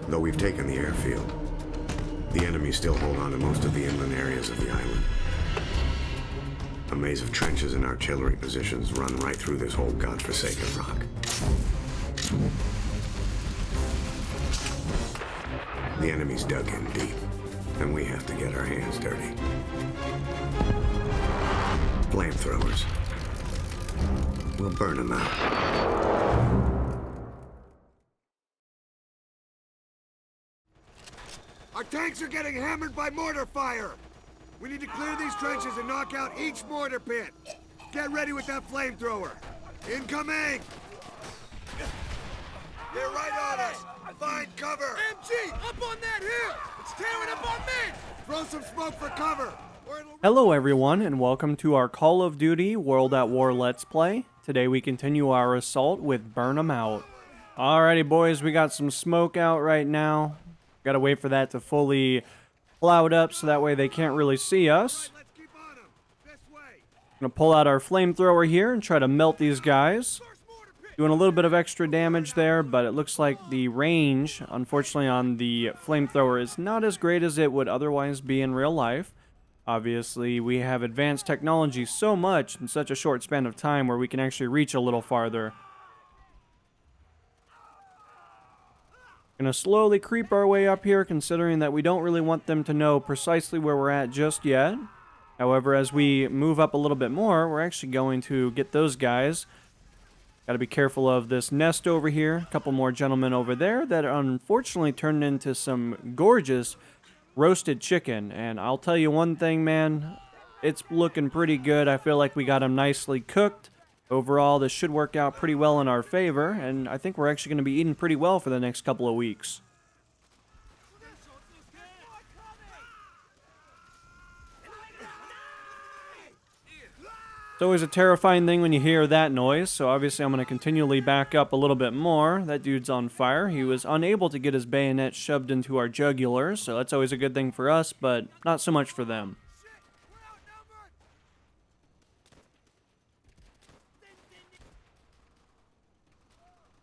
Though we've taken the airfield, the enemy still hold on to most of the inland areas of the island. A maze of trenches and artillery positions run right through this whole godforsaken rock. The enemy's dug in deep, and we have to get our hands dirty. Flamethrowers. We'll burn them out. Our tanks are getting hammered by mortar fire! We need to clear these trenches and knock out each mortar pit. Get ready with that flamethrower. Incoming! They're right on us! Find cover! MG! Up on that hill! It's tearing up our men! Throw some smoke for cover! Hello everyone, and welcome to our Call of Duty World at War Let's Play. Today we continue our assault with Burn 'em Out. Alrighty boys, we got some smoke out right now. Gotta wait for that to fully cloud up so that way they can't really see us. Gonna pull out our flamethrower here and try to melt these guys. Doing a little bit of extra damage there, but it looks like the range, unfortunately, on the flamethrower is not as great as it would otherwise be in real life. Obviously, we have advanced technology so much in such a short span of time where we can actually reach a little farther. Gonna slowly creep our way up here, considering that we don't really want them to know precisely where we're at just yet. However, as we move up a little bit more, we're actually going to get those guys. Gotta be careful of this nest over here. A couple more gentlemen over there that unfortunately turned into some gorgeous roasted chicken. And I'll tell you one thing, man, it's looking pretty good. I feel like we got them nicely cooked. Overall, this should work out pretty well in our favor, and I think we're actually going to be eating pretty well for the next couple of weeks. It's always a terrifying thing when you hear that noise, so obviously I'm going to continually back up a little bit more. That dude's on fire. He was unable to get his bayonet shoved into our jugular, so that's always a good thing for us, but not so much for them.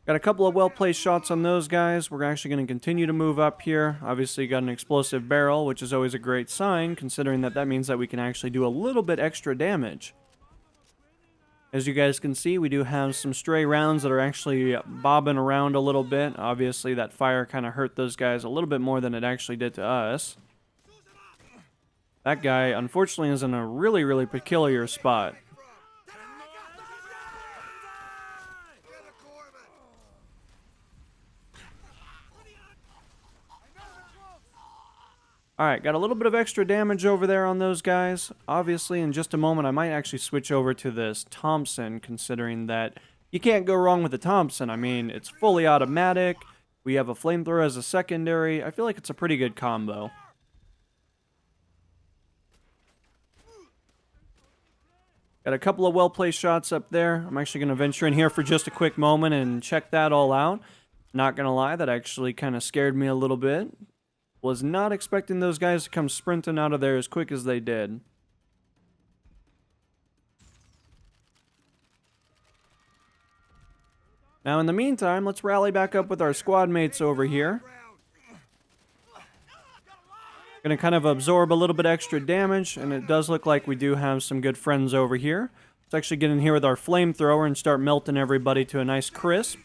Got a couple of well-placed shots on those guys. We're actually going to continue to move up here. Obviously got an explosive barrel, which is always a great sign, considering that that means that we can actually do a little bit extra damage. As you guys can see, we do have some stray rounds that are actually bobbing around a little bit. Obviously, that fire kind of hurt those guys a little bit more than it actually did to us. That guy, unfortunately, is in a really, really peculiar spot. Alright, got a little bit of extra damage over there on those guys. Obviously, in just a moment, I might actually switch over to this Thompson, considering that you can't go wrong with the Thompson. I mean, it's fully automatic. We have a flamethrower as a secondary. I feel like it's a pretty good combo. Got a couple of well-placed shots up there. I'm actually going to venture in here for just a quick moment and check that all out. Not going to lie, that actually kind of scared me a little bit. Was not expecting those guys to come sprinting out of there as quick as they did. Now, in the meantime, let's rally back up with our squad mates over here. Gonna kind of absorb a little bit extra damage, and it does look like we do have some good friends over here. Let's actually get in here with our flamethrower and start melting everybody to a nice crisp.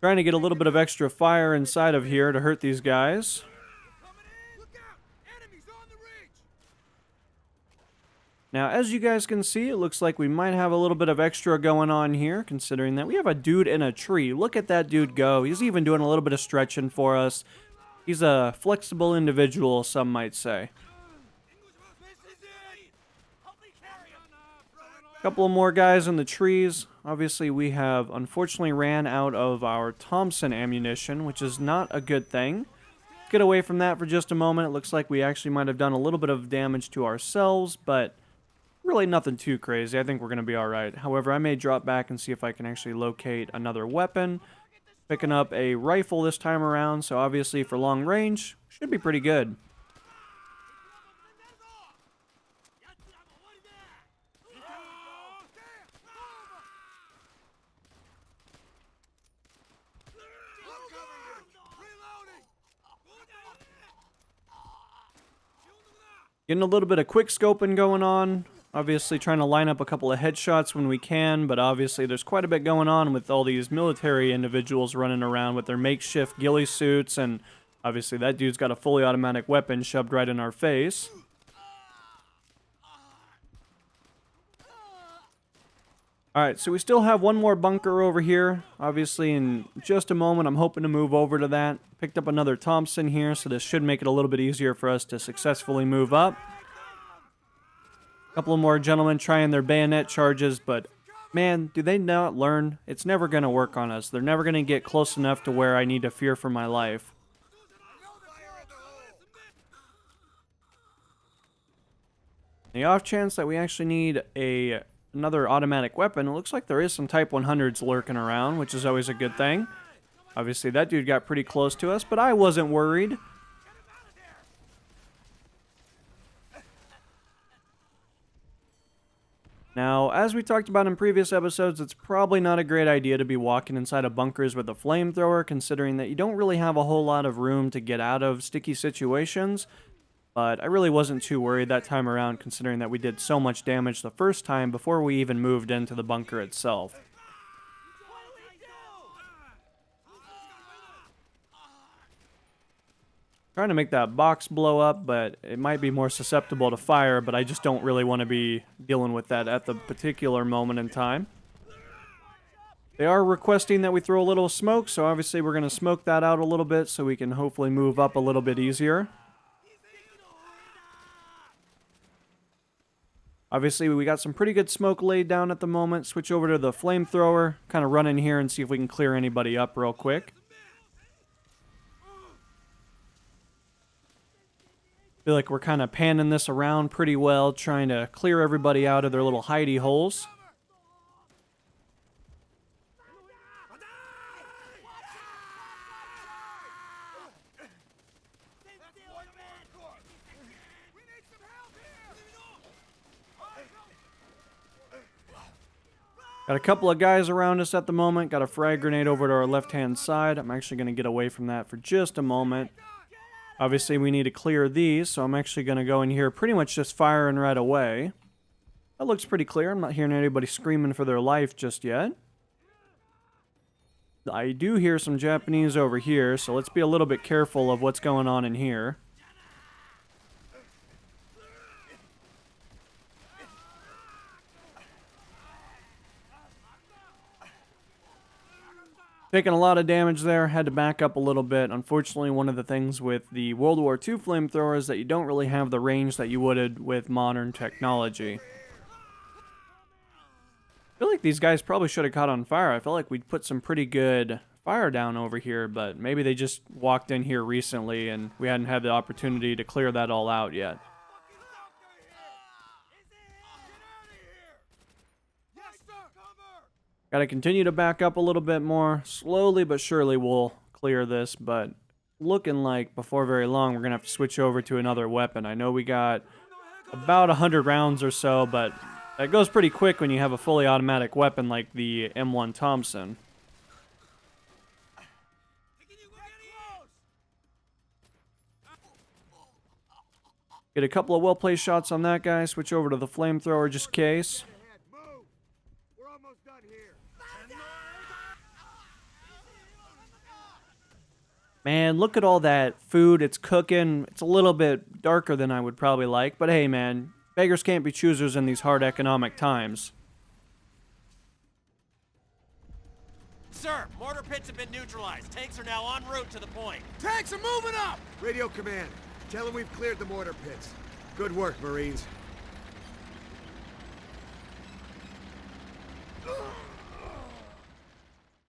Trying to get a little bit of extra fire inside of here to hurt these guys. Now, as you guys can see, it looks like we might have a little bit of extra going on here, considering that we have a dude in a tree. Look at that dude go. He's even doing a little bit of stretching for us. He's a flexible individual, some might say. Couple of more guys in the trees. Obviously, we have unfortunately ran out of our Thompson ammunition, which is not a good thing. Let's get away from that for just a moment. It looks like we actually might have done a little bit of damage to ourselves, but really nothing too crazy. I think we're going to be alright. However, I may drop back and see if I can actually locate another weapon. Picking up a rifle this time around, so obviously for long range, should be pretty good. Getting a little bit of quick scoping going on. Obviously trying to line up a couple of headshots when we can, but obviously there's quite a bit going on with all these military individuals running around with their makeshift ghillie suits, and obviously that dude's got a fully automatic weapon shoved right in our face. Alright, so we still have one more bunker over here. Obviously, in just a moment, I'm hoping to move over to that. Picked up another Thompson here, so this should make it a little bit easier for us to successfully move up. A couple of more gentlemen trying their bayonet charges, but man, do they not learn? It's never going to work on us. They're never going to get close enough to where I need to fear for my life. The off chance that we actually need another automatic weapon, it looks like there is some Type 100s lurking around, which is always a good thing. Obviously, that dude got pretty close to us, but I wasn't worried. Now, as we talked about in previous episodes, it's probably not a great idea to be walking inside of bunkers with a flamethrower, considering that you don't really have a whole lot of room to get out of sticky situations. But I really wasn't too worried that time around, considering that we did so much damage the first time before we even moved into the bunker itself. Trying to make that box blow up, but it might be more susceptible to fire, but I just don't really want to be dealing with that at the particular moment in time. They are requesting that we throw a little smoke, so obviously we're going to smoke that out a little bit so we can hopefully move up a little bit easier. Obviously, we got some pretty good smoke laid down at the moment. Switch over to the flamethrower, kind of run in here and see if we can clear anybody up real quick. Feel like we're kind of panning this around pretty well, trying to clear everybody out of their little hidey holes. Got a couple of guys around us at the moment. Got a frag grenade over to our left-hand side. I'm actually going to get away from that for just a moment. Obviously, we need to clear these, so I'm actually going to go in here pretty much just firing right away. That looks pretty clear. I'm not hearing anybody screaming for their life just yet. I do hear some Japanese over here, so let's be a little bit careful of what's going on in here. Taking a lot of damage there, had to back up a little bit. Unfortunately, one of the things with the World War II flamethrower is that you don't really have the range that you would with modern technology. I feel like these guys probably should have caught on fire. I feel like we'd put some pretty good fire down over here, but maybe they just walked in here recently and we hadn't had the opportunity to clear that all out yet. Got to continue to back up a little bit more. Slowly but surely we'll clear this, but looking like before very long we're going to have to switch over to another weapon. I know we got about 100 rounds or so, but that goes pretty quick when you have a fully automatic weapon like the M1 Thompson. Get a couple of well-placed shots on that guy. Switch over to the flamethrower just in case. Man, look at all that food. It's cooking. It's a little bit darker than I would probably like. But hey, man, beggars can't be choosers in these hard economic times. Sir, mortar pits have been neutralized. Tanks are now en route to the point. Tanks are moving up! Radio command. Tell them we've cleared the mortar pits. Good work, Marines.